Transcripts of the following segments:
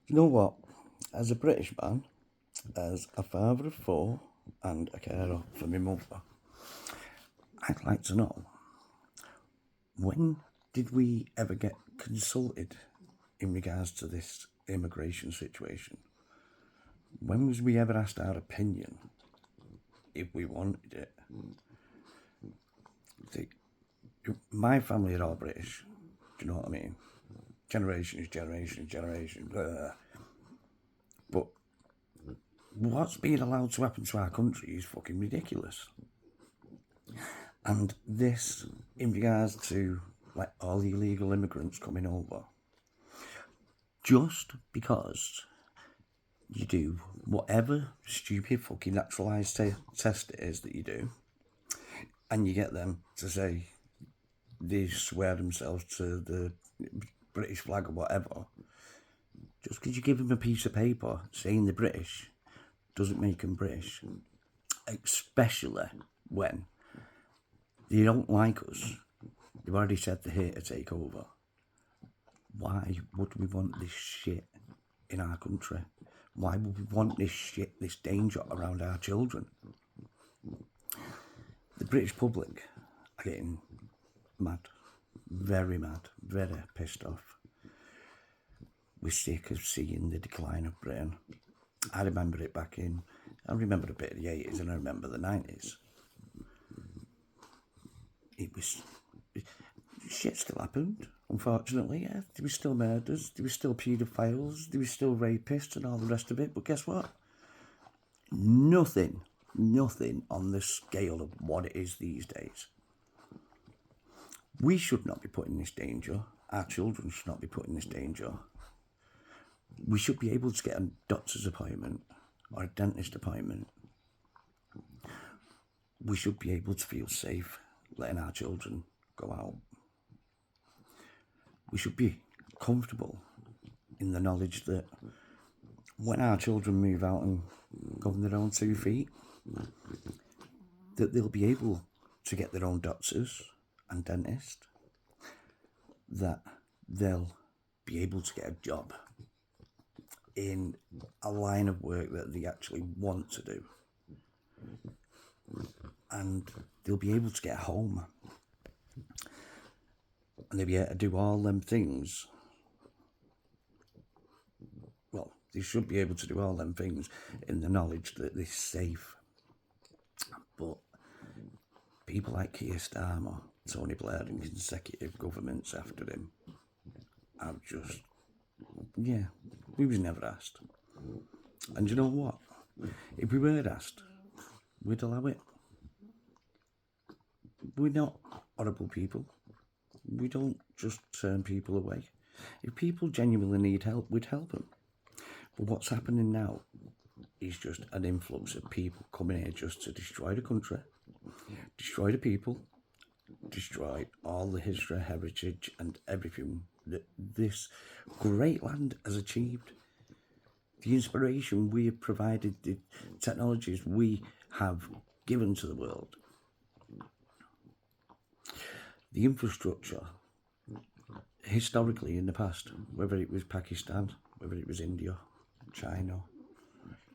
You know what? As a British man, as a father of four and a carer for my mother, I'd like to know, when did we ever get consulted in regards to this immigration situation? When was we ever asked our opinion if we wanted it? See, my family are all British, do you know what I mean? Generation. But what's being allowed to happen to our country is fucking ridiculous. And this, in regards to like all the illegal immigrants coming over, just because you do whatever stupid fucking naturalised test it is that you do, and you get them to say they swear themselves to the British flag or whatever, just because you give them a piece of paper saying they're British doesn't make them British, especially when they don't like us. They've already said they're here to take over. Why would we want this shit in our country? Why would we want this shit, this danger around our children? The British public are getting mad, very pissed off. We're sick of seeing the decline of Britain. I remember it I remember a bit of the 80s and I remember the 90s. Shit still happened, unfortunately, yeah. There was still murders, there was still paedophiles, there was still rapists and all the rest of it, but guess what? Nothing on the scale of what it is these days. We should not be put in this danger. Our children should not be put in this danger. We should be able to get a doctor's appointment or a dentist appointment. We should be able to feel safe letting our children go out. We should be comfortable in the knowledge that when our children move out and go on their own 2 feet, that they'll be able to get their own doctors and dentists, that they'll be able to get a job in a line of work that they actually want to do, and they'll be able to get home, and they'll be able to do all them things. Well, they should be able to do all them things in the knowledge that they're safe. But people like Keir Starmer, Tony Blair and consecutive governments after him have just, we was never asked. And you know what? If we were asked, we'd allow it. We're not horrible people. We don't just turn people away. If people genuinely need help, we'd help them. But what's happening now is just an influx of people coming here just to destroy the country, destroy the people, destroy all the history, heritage and everything that this great land has achieved. The inspiration we have provided, the technologies we have given to the world. The infrastructure, historically in the past, whether it was Pakistan, whether it was India, China,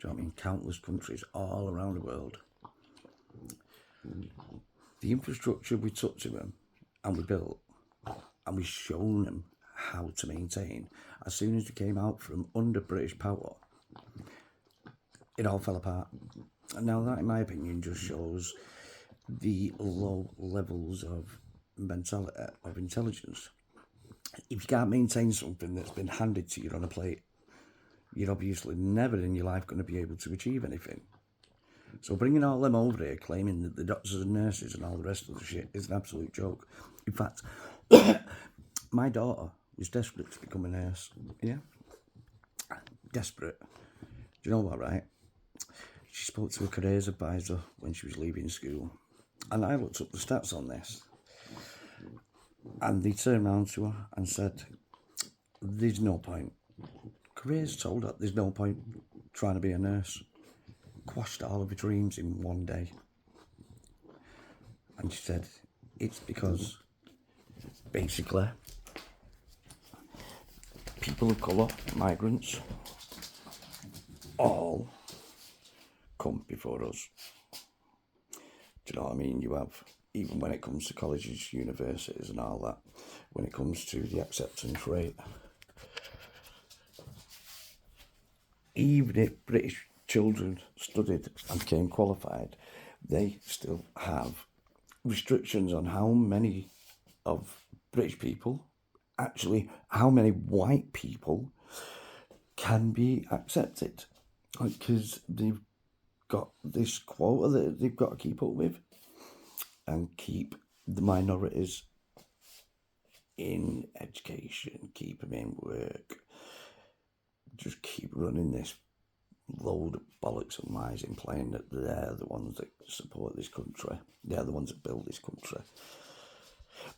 do you know what I mean? Countless countries all around the world. The infrastructure we took to them and we built and we've shown them how to maintain, as soon as they came out from under British power, it all fell apart. And now that, in my opinion, just shows the low levels of mentality, of intelligence. If you can't maintain something that's been handed to you on a plate, you're obviously never in your life going to be able to achieve anything. So bringing all them over here, claiming that the doctors and nurses and all the rest of the shit is an absolute joke. In fact, my daughter was desperate to become a nurse. Yeah? Desperate. Do you know what, right? She spoke to a careers advisor when she was leaving school. And I looked up the stats on this. And they turned around to her and said, there's no point. Careers told her there's no point trying to be a nurse. Quashed all of her dreams in one day. And she said, it's because, basically, people of colour, migrants, all come before us. Do you know what I mean? You have, even when it comes to colleges, universities and all that, when it comes to the acceptance rate, even if British children studied and became qualified, they still have restrictions on how many of British people, actually how many white people can be accepted, because they've got this quota that they've got to keep up with and keep the minorities in education, keep them in work, just keep running this load of bollocks and lies in playing that they're the ones that support this country, they're the ones that build this country.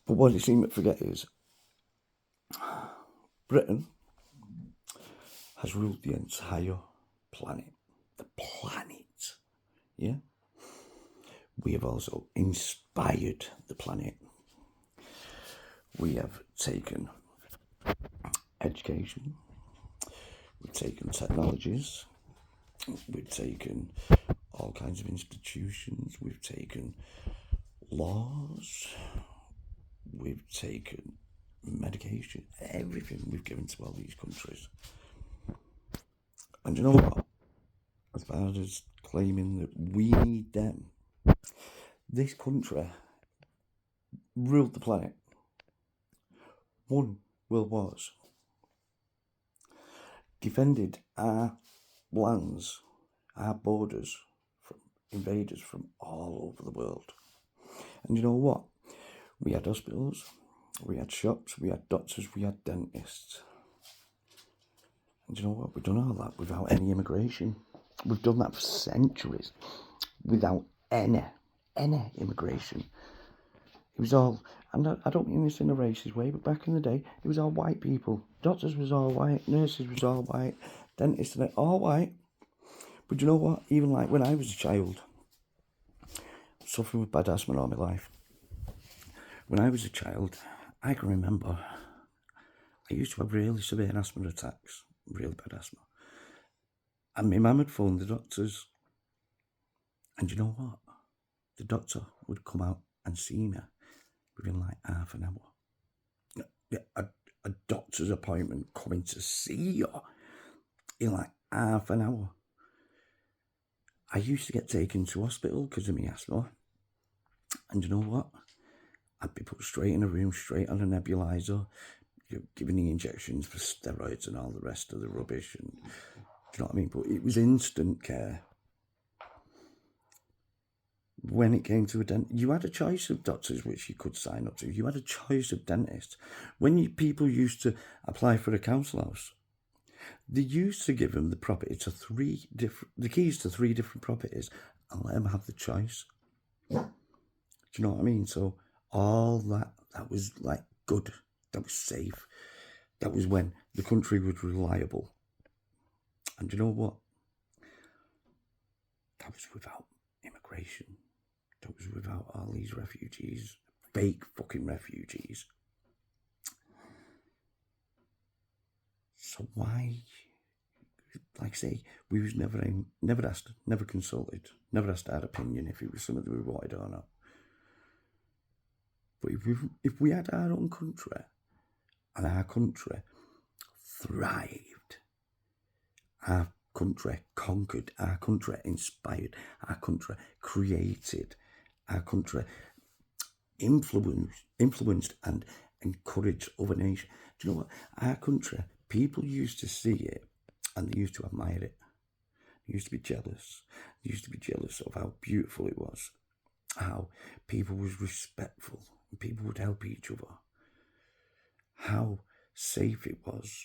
But what they seem to forget is Britain has ruled the entire planet. The planet, yeah? We have also inspired the planet. We have taken education, we've taken technologies, we've taken all kinds of institutions, we've taken laws, we've taken medication, everything we've given to all these countries. And you know what? As bad as claiming that we need them, this country ruled the planet, won world wars, defended our lands, our borders from invaders from all over the world. And you know what? We had hospitals, we had shops, we had doctors, we had dentists. And you know what? We've done all that without any immigration. We've done that for centuries without any immigration. It was all, and I don't mean this in a racist way, but back in the day, it was all white people. Doctors was all white, nurses was all white, dentists all white. But you know what? Even like when I was a child, suffering with bad asthma all my life, when I was a child, I can remember I used to have really severe asthma attacks, really bad asthma. And my mum had phoned the doctors. And you know what? The doctor would come out and see me within like half an hour. A doctor's appointment coming to see you in like half an hour. I used to get taken to hospital because of my asthma. And you know what? I'd be put straight in a room, straight on a nebulizer, given the injections for steroids and all the rest of the rubbish. And do you know what I mean? But it was instant care. When it came to a dentist, you had a choice of doctors which you could sign up to. You had a choice of dentists. When people used to apply for a council house, they used to give them the property to the keys to 3 different properties and let them have the choice. Do you know what I mean? So all that was like good. That was safe. That was when the country was reliable. And you know what? That was without immigration. That was without all these refugees, fake fucking refugees. So why, like I say, we was never asked, never consulted, never asked our opinion if it was something that we wanted or not. But if we had our own country, and our country thrived, our country conquered, our country inspired, our country created, our country influenced and encouraged other nations. Do you know what? Our country, people used to see it and they used to admire it. They used to be jealous. They used to be jealous of how beautiful it was, how people was respectful, and people would help each other, how safe it was.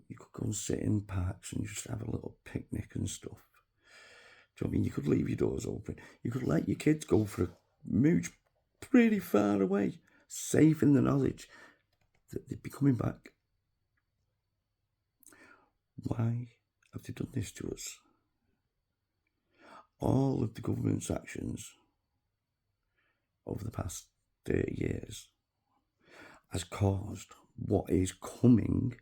You could go and sit in parks and just have a little picnic and stuff. Do you know what I mean? You could leave your doors open. You could let your kids go for a mooch pretty far away, safe in the knowledge that they'd be coming back. Why have they done this to us? All of the government's actions over the past 30 years has caused what is coming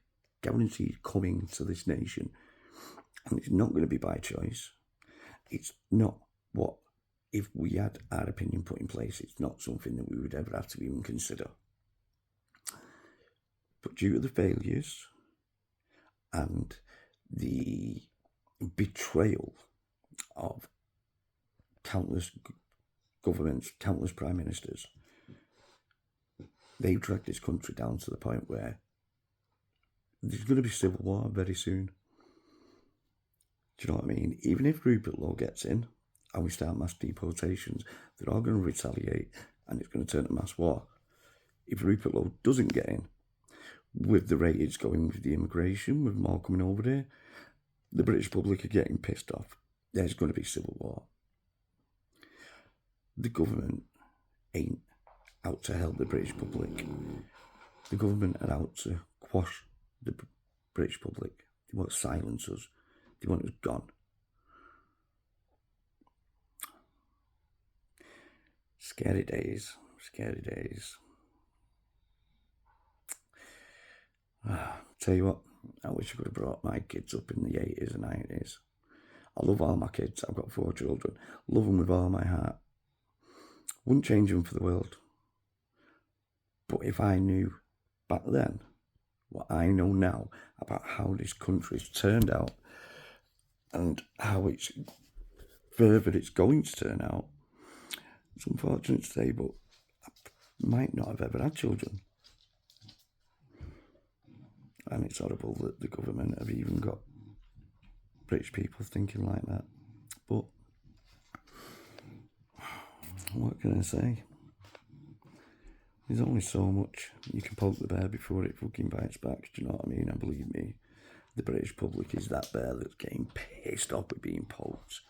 guaranteed coming to this nation. And it's not going to be by choice. It's not what, if we had our opinion put in place, it's not something that we would ever have to even consider. But due to the failures and the betrayal of countless governments, countless prime ministers, they've dragged this country down to the point where there's going to be civil war very soon. Do you know what I mean? Even if Rupert Law gets in and we start mass deportations, they're all going to retaliate and it's going to turn to mass war. If Rupert Law doesn't get in, with the rate it's going with the immigration, with more coming over there, the British public are getting pissed off. There's going to be civil war. The government ain't out to help the British public. The government are out to quash the British public. They want to silence us. They want us gone. Scary days. Scary days. Tell you what, I wish I could have brought my kids up in the 80s and 90s. I love all my kids. I've got 4 children. Love them with all my heart. Wouldn't change them for the world. But if I knew back then what I know now about how this country's turned out and how it's further it's going to turn out, it's unfortunate to say, but I might not have ever had children. And it's horrible that the government have even got British people thinking like that. But what can I say? There's only so much you can poke the bear before it fucking bites back. Do you know what I mean? And believe me, the British public is that bear that's getting pissed off with being poked.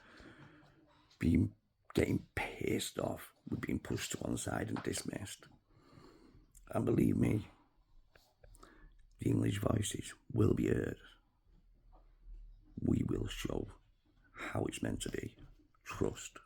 Getting pissed off with being pushed to one side and dismissed. And believe me, the English voices will be heard. We will show how it's meant to be. Trust.